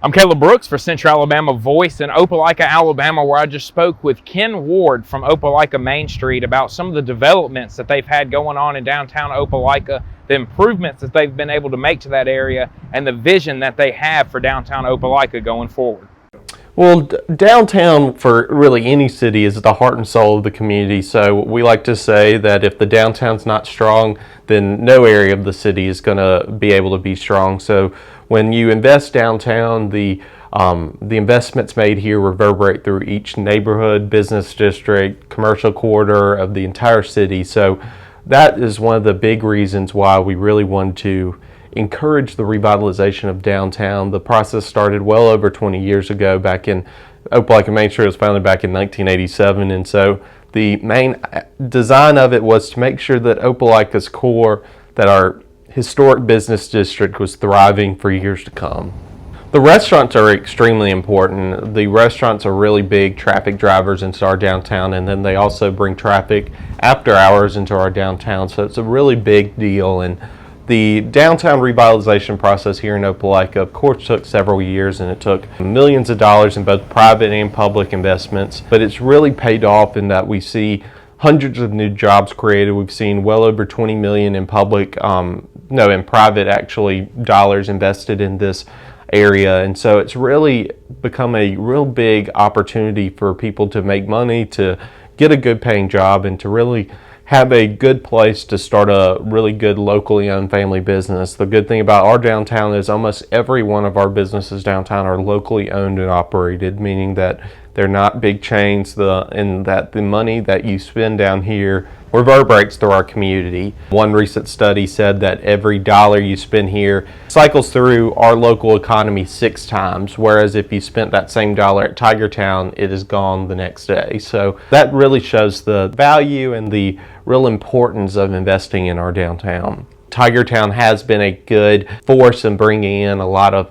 I'm Caleb Brooks for Central Alabama Voice in Opelika, Alabama, where I just spoke with Ken Ward from Opelika Main Street about some of the developments that they've had going on in downtown Opelika, the improvements that they've been able to make to that area, and the vision that they have for downtown Opelika going forward. Well, downtown for really any city is the heart and soul of the community. So we like to say that if the downtown's not strong, then no area of the city is going to be able to be strong. So when you invest downtown, the investments made here reverberate through each neighborhood, business district, commercial corridor of the entire city. So that is one of the big reasons why we really wanted to encourage the revitalization of downtown. The process started well over 20 years ago. Back in Opelika Main Street was founded back in 1987, and so the main design of it was to make sure that Opelika's core, that our historic business district, was thriving for years to come. The restaurants are extremely important. The restaurants are really big traffic drivers into our downtown, and then they also bring traffic after hours into our downtown, so it's a really big deal. And the downtown revitalization process here in Opelika, of course, took several years, and it took millions of dollars in both private and public investments, but it's really paid off in that we see hundreds of new jobs created. We've seen well over 20 million in in private actually dollars invested in this area, and so it's really become a real big opportunity for people to make money, to get a good paying job, and to really have a good place to start a really good locally owned family business. The good thing about our downtown is almost every one of our businesses downtown are locally owned and operated, meaning that they're not big chains, and that the money that you spend down here reverberates through our community. One recent study said that every dollar you spend here cycles through our local economy 6 times, whereas if you spent that same dollar at Tigertown, it is gone the next day. So that really shows the value and the real importance of investing in our downtown. Tigertown has been a good force in bringing in a lot of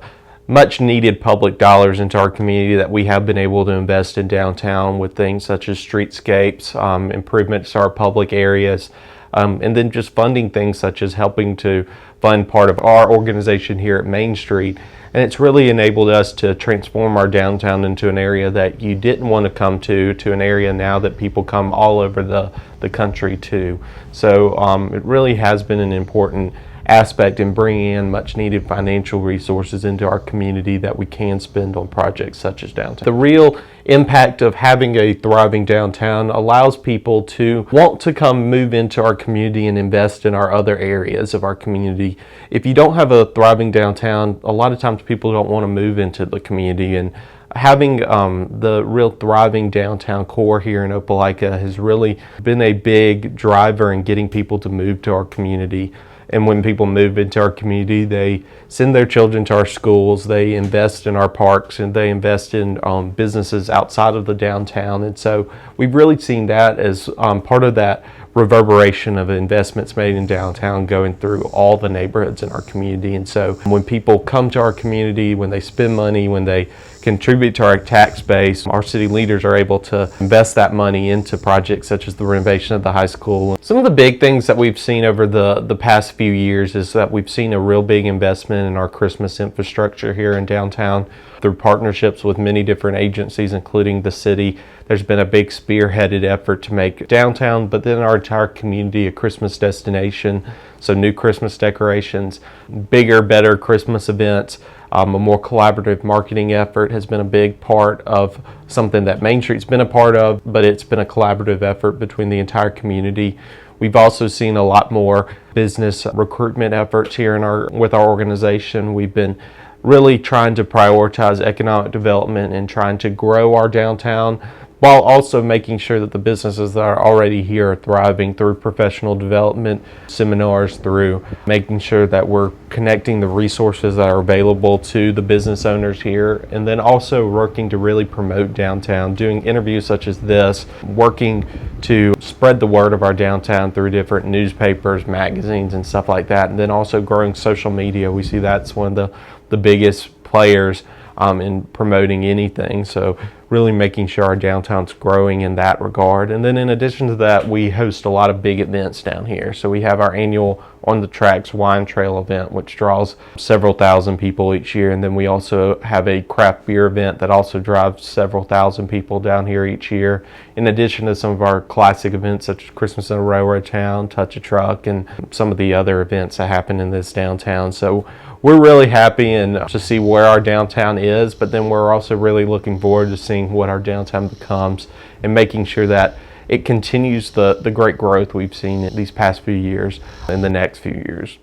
much needed public dollars into our community that we have been able to invest in downtown with things such as streetscapes, improvements to our public areas, and then just funding things such as helping to fund part of our organization here at Main Street. And it's really enabled us to transform our downtown into an area that you didn't want to come to an area now that people come all over the country to. So it really has been an important aspect in bringing in much needed financial resources into our community that we can spend on projects such as downtown. The real impact of having a thriving downtown allows people to want to come move into our community and invest in our other areas of our community. If you don't have a thriving downtown, a lot of times people don't want to move into the community, and having the real thriving downtown core here in Opelika has really been a big driver in getting people to move to our community. And when people move into our community, they send their children to our schools, they invest in our parks, and they invest in businesses outside of the downtown. And so we've really seen that as part of that reverberation of investments made in downtown going through all the neighborhoods in our community. And so when people come to our community, when they spend money, when they contribute to our tax base, our city leaders are able to invest that money into projects such as the renovation of the high school. Some of the big things that we've seen over the past few years is that we've seen a real big investment in our Christmas infrastructure here in downtown through partnerships with many different agencies, including the city. There's been a big spearheaded effort to make downtown, but then our entire community, a Christmas destination. So new Christmas decorations, bigger, better Christmas events. A more collaborative marketing effort has been a big part of something that Main Street's been a part of, but it's been a collaborative effort between the entire community. We've also seen a lot more business recruitment efforts here with our organization. We've been really trying to prioritize economic development and trying to grow our downtown, while also making sure that the businesses that are already here are thriving through professional development seminars, through making sure that we're connecting the resources that are available to the business owners here, and then also working to really promote downtown, doing interviews such as this, working to spread the word of our downtown through different newspapers, magazines, and stuff like that, and then also growing social media. We see that's one of the biggest players in promoting anything. So really making sure our downtown's growing in that regard. And then in addition to that, we host a lot of big events down here. So we have our annual On the Tracks Wine Trail event, which draws several thousand people each year. And then we also have a craft beer event that also drives several thousand people down here each year, in addition to some of our classic events such as Christmas in a Railroad Town, Touch a Truck, and some of the other events that happen in this downtown. So we're really happy and to see where our downtown is, but then we're also really looking forward to seeing what our downtown becomes and making sure that it continues the great growth we've seen in these past few years in the next few years.